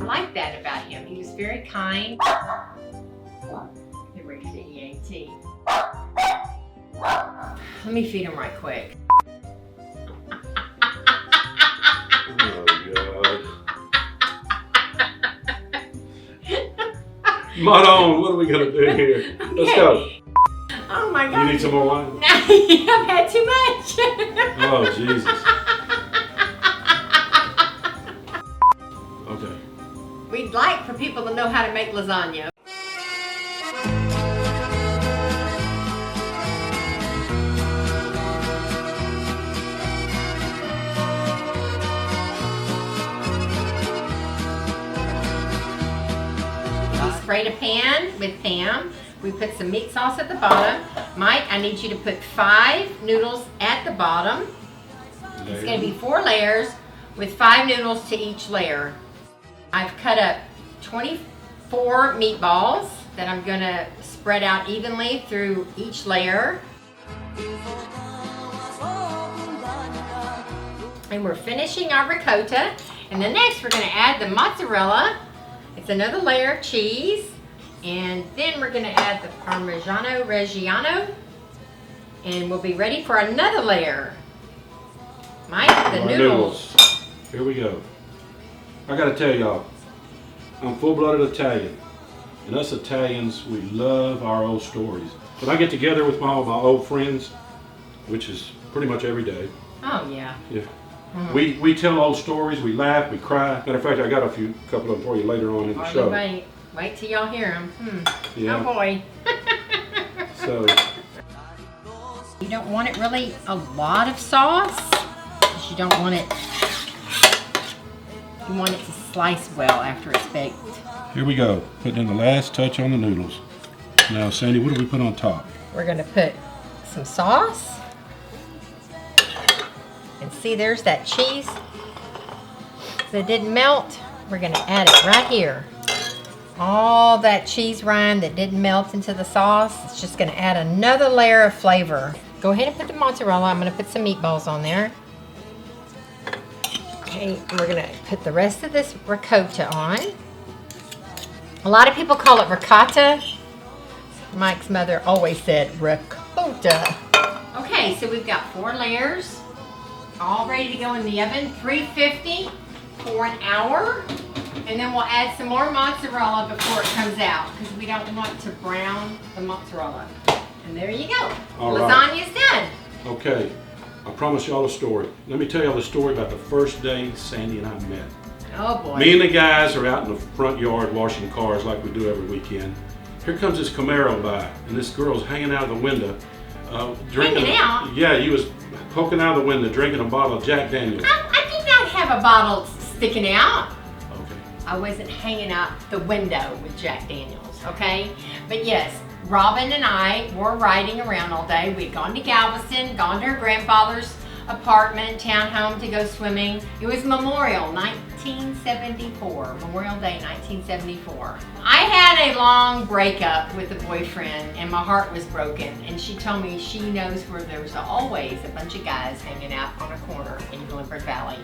I like that about him. He was very kind. They're ready to EAT. Let me feed him right quick. Oh, God. Madon, what are we going to do here? Let's go. Oh my God. You need some more wine? No, I've had too much. Oh, Jesus. Okay. We'd like for people to know how to make lasagna. We sprayed a pan with Pam. We put some meat sauce at the bottom. Mike, I need you to put 5 noodles at the bottom. It's going to be 4 layers with 5 noodles to each layer. I've cut up 24 meatballs that I'm going to spread out evenly through each layer. And we're finishing our ricotta. And then next we're going to add the mozzarella. It's another layer of cheese. And then we're going to add the Parmigiano Reggiano. And we'll be ready for another layer. Mike, the noodles. Here we go. I got to tell y'all, I'm full-blooded Italian. And us Italians, we love our old stories. When I get together with all my old friends, which is pretty much every day. Oh, yeah. Yeah. Mm-hmm. We tell old stories, we laugh, we cry. Matter of fact, I got a couple of them for you later on in the show. Wait till y'all hear them. Yeah. Oh boy. So. You don't want it really a lot of sauce. Because you don't want it. You want it to slice well after it's baked. Here we go. Putting in the last touch on the noodles. Now, Sandy, what do we put on top? We're going to put some sauce. And see, there's that cheese that didn't melt. We're going to add it right here. All that cheese rind that didn't melt into the sauce, it's just going to add another layer of flavor. Go ahead and put the mozzarella. I'm going to put some meatballs on there. Okay, we're going to put the rest of this ricotta on. A lot of people call it ricotta. Mike's mother always said ricotta. Okay, so we've got 4 layers, all ready to go in the oven, 350 for an hour. And then we'll add some more mozzarella before it comes out because we don't want to brown the mozzarella. And there you go. All Lasagna's done. Okay, I promise y'all a story. Let me tell y'all the story about the first day Sandy and I met. Oh boy. Me and the guys are out in the front yard washing cars like we do every weekend. Here comes this Camaro by, and this girl's hanging out of the window. Drinking. Hanging out? Yeah, he was poking out of the window drinking a bottle of Jack Daniels. I did not have a bottle sticking out. Okay. I wasn't hanging out the window with Jack Daniels, okay? But yes, Robin and I were riding around all day. We'd gone to Galveston, gone to her grandfather's apartment, townhome to go swimming. It was Memorial 1974, Memorial Day 1974. I had a long breakup with a boyfriend and my heart was broken, and she told me she knows where there's always a bunch of guys hanging out on a corner in Glenford Valley.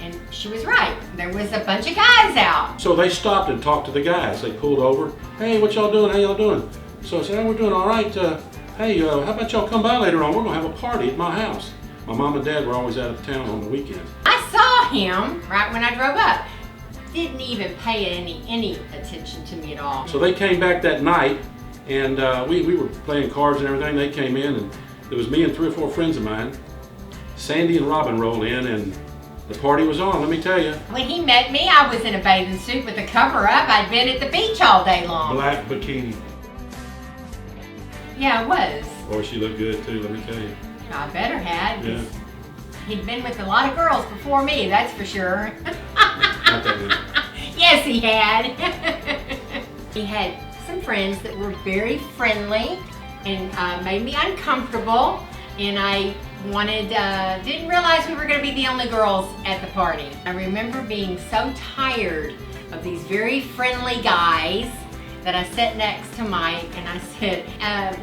And she was right. There was a bunch of guys out. So they stopped and talked to the guys. They pulled over. Hey, what y'all doing? How y'all doing? So I said, hey, we're doing all right. Hey, how about y'all come by later on? We're going to have a party at my house. My mom and dad were always out of town on the weekends. I saw him right when I drove up. Didn't even pay any attention to me at all. So they came back that night, and we were playing cards and everything. They came in, and it was me and 3 or 4 friends of mine. Sandy and Robin rolled in, and the party was on, let me tell you. When he met me, I was in a bathing suit with a cover up. I'd been at the beach all day long. Black bikini. Yeah, I was. Boy, she looked good too, let me tell you. I better had. Yeah. He'd been with a lot of girls before me, that's for sure. Not that good. Yes, he had. He had some friends that were very friendly and made me uncomfortable, and I didn't realize we were going to be the only girls at the party. I remember being so tired of these very friendly guys that I sat next to Mike and I said,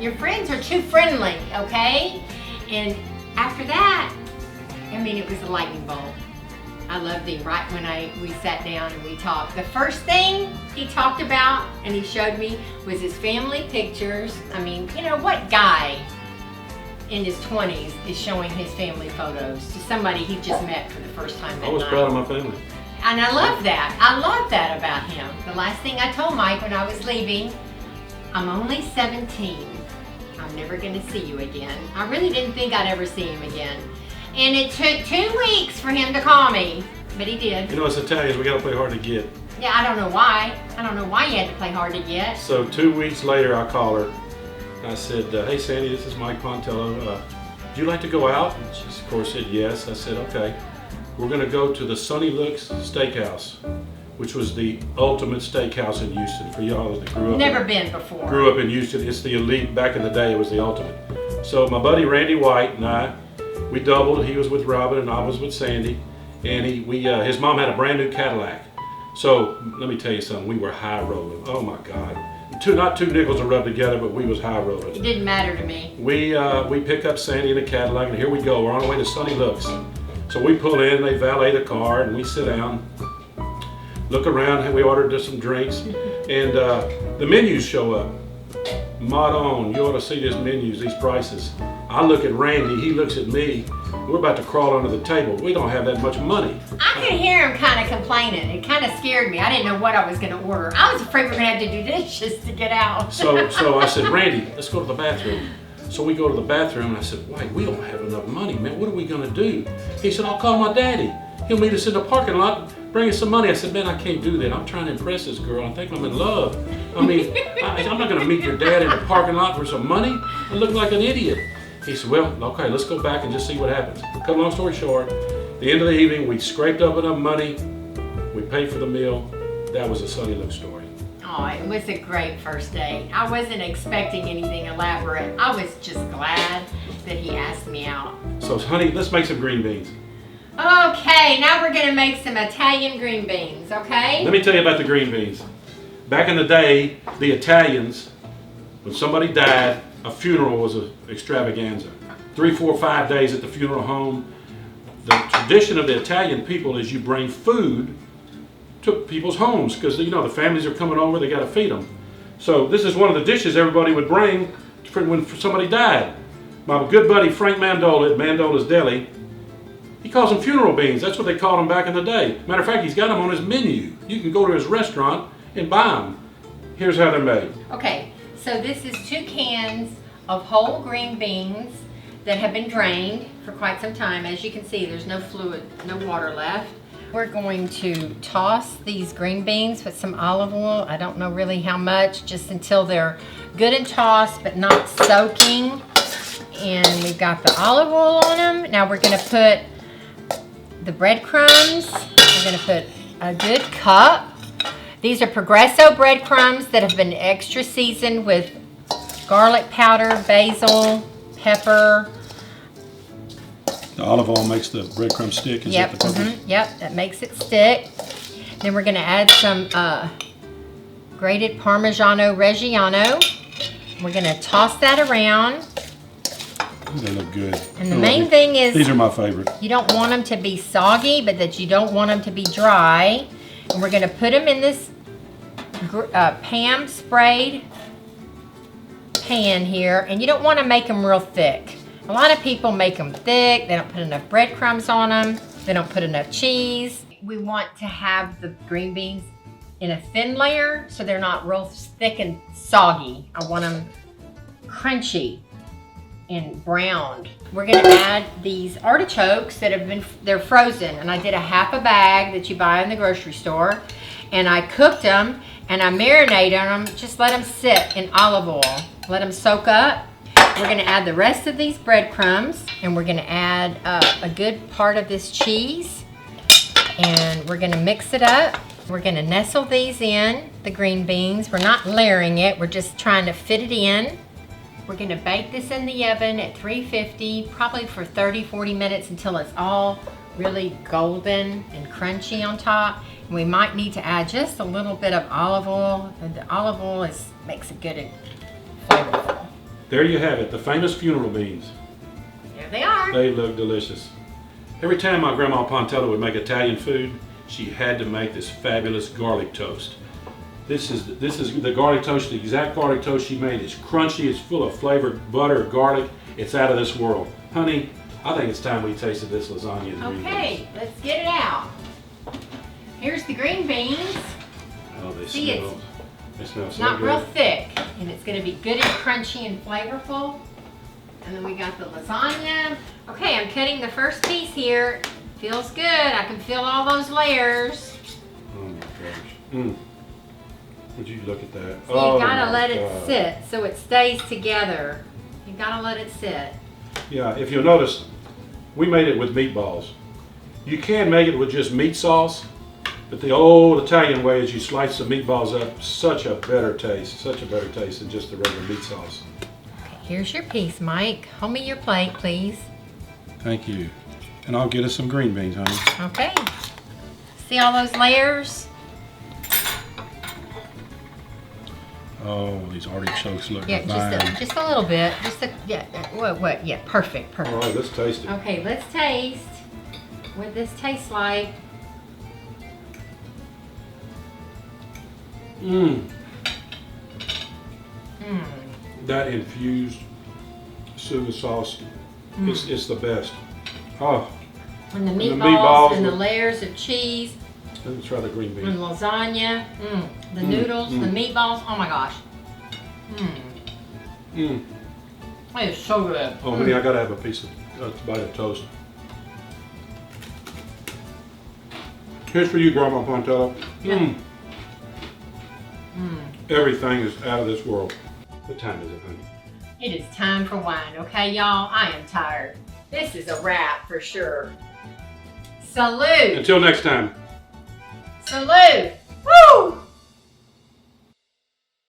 your friends are too friendly, okay? And after that, I mean, it was a lightning bolt. I loved him right when we sat down and we talked. The first thing he talked about and he showed me was his family pictures. I mean, you know, what guy in his 20s is showing his family photos to somebody he just met for the first time that I was night? proud of my family. And I love that. I love that about him. The last thing I told Mike when I was leaving, I'm only 17. I'm never going to see you again. I really didn't think I'd ever see him again. And it took 2 weeks for him to call me, but he did. You know, as Italians, we got to play hard to get. Yeah, I don't know why. I don't know why you had to play hard to get. So 2 weeks later, I call her. I said, hey, Sandy, this is Mike Pontello. Would you like to go out? And she, of course, said yes. I said, okay. We're going to go to the Sunny Looks Steakhouse, which was the ultimate steakhouse in Houston. For y'all that grew up. Never been before. Grew up in Houston. It's the elite. Back in the day, it was the ultimate. So my buddy Randy White and I, we doubled. He was with Robin and I was with Sandy. And his mom had a brand new Cadillac. So let me tell you something. We were high rolling. Oh my God. Not two nickels to rub together, but we was high rolling. It didn't matter to me. We pick up Sandy in a Cadillac, and here we go. We're on our way to Sunny Looks. So we pull in, they valet the car, and we sit down, look around, and we ordered some drinks, and the menus show up. Madon, you ought to see these menus, these prices. I look at Randy, he looks at me. We're about to crawl under the table. We don't have that much money. I could hear him kind of complaining. It kind of scared me. I didn't know what I was going to order. I was afraid we were going to have to do dishes to get out. So I said, Randy, let's go to the bathroom. So we go to the bathroom, and I said, White, we don't have enough money, man. What are we going to do? He said, I'll call my daddy. He'll meet us in the parking lot, bring us some money. I said, man, I can't do that. I'm trying to impress this girl. I think I'm in love. I mean, I'm not going to meet your dad in the parking lot for some money. I look like an idiot. He said, well, okay, let's go back and just see what happens. Cut a long story short, the end of the evening, we scraped up enough money. We paid for the meal. That was a Sunny Look story. Oh, it was a great first date. I wasn't expecting anything elaborate. I was just glad that he asked me out. So, honey, let's make some green beans. Okay, now we're going to make some Italian green beans, okay? Let me tell you about the green beans. Back in the day, the Italians, when somebody died, a funeral was an extravaganza. 3, 4, 5 days at the funeral home. The tradition of the Italian people is you bring food to people's homes because, you know, the families are coming over, they got to feed them. So this is one of the dishes everybody would bring when somebody died. My good buddy Frank Mandola at Mandola's Deli, he calls them funeral beans. That's what they called them back in the day. Matter of fact, he's got them on his menu. You can go to his restaurant and buy them. Here's how they're made. Okay, so this is 2 cans of whole green beans that have been drained for quite some time. As you can see, there's no fluid, no water left. We're going to toss these green beans with some olive oil. I don't know really how much, just until they're good and tossed but not soaking. And we've got the olive oil on them. Now we're going to put the breadcrumbs. We're going to put a good cup. These are Progresso breadcrumbs that have been extra seasoned with garlic powder, basil, pepper. The olive oil makes the breadcrumb stick. Is Yep, that the purpose? Yep, that makes it stick. Then we're going to add some grated Parmigiano Reggiano. We're going to toss that around. They look good. And the main thing is, these are my favorite. You don't want them to be soggy, but that you don't want them to be dry. And we're going to put them in this Pam sprayed pan here. And you don't want to make them real thick. A lot of people make them thick. They don't put enough breadcrumbs on them. They don't put enough cheese. We want to have the green beans in a thin layer so they're not real thick and soggy. I want them crunchy and browned. We're gonna add these artichokes that they're frozen, and I did a half a bag that you buy in the grocery store, and I cooked them and I marinated them, just let them sit in olive oil, let them soak up. We're gonna add the rest of these breadcrumbs, and we're gonna add a good part of this cheese, and we're gonna mix it up. We're gonna nestle these in, the green beans. We're not layering it, we're just trying to fit it in. We're gonna bake this in the oven at 350, probably for 30-40 minutes until it's all really golden and crunchy on top. And we might need to add just a little bit of olive oil. The olive oil makes it good and flavorful. There you have it, the famous funeral beans. There they are. They look delicious. Every time my grandma Pontello would make Italian food, she had to make this fabulous garlic toast. This is the garlic toast, the exact garlic toast she made. It's crunchy, it's full of flavored butter, garlic. It's out of this world. Honey, I think it's time we tasted this lasagna. Okay, let's get it out. Here's the green beans. Oh, they See, smell so not good. real thick, and it's going to be good and crunchy and flavorful. And then we got the lasagna. Okay, I'm cutting the first piece here. Feels good. I can feel all those layers. Oh my gosh. Would you look at that? So you gotta let it sit so it stays together. You gotta let it sit. Yeah, if you'll notice, we made it with meatballs. You can make it with just meat sauce, but the old Italian way is you slice the meatballs up. Such a better taste than just the regular meat sauce. Okay, here's your piece, Mike. Hold me your plate, please. Thank you. And I'll get us some green beans, honey. Okay. See all those layers? Oh, these artichokes look Yeah, divine. just a little bit. Yeah, perfect. All right, let's taste it. Okay, let's taste what this tastes like. That infused sugar sauce, it's the best. Oh, And the And the meatballs meatballs and the with- layers of cheese let's try the green and beans. lasagna. The noodles, the meatballs. Oh my gosh. It is so good. Oh, honey, I gotta have a piece of bite of toast. Here's for you, Grandma Pontello. Everything is out of this world. What time is it, honey? It is time for wine, okay, y'all? I am tired. This is a wrap for sure. Salute! Until next time. Salute! Woo!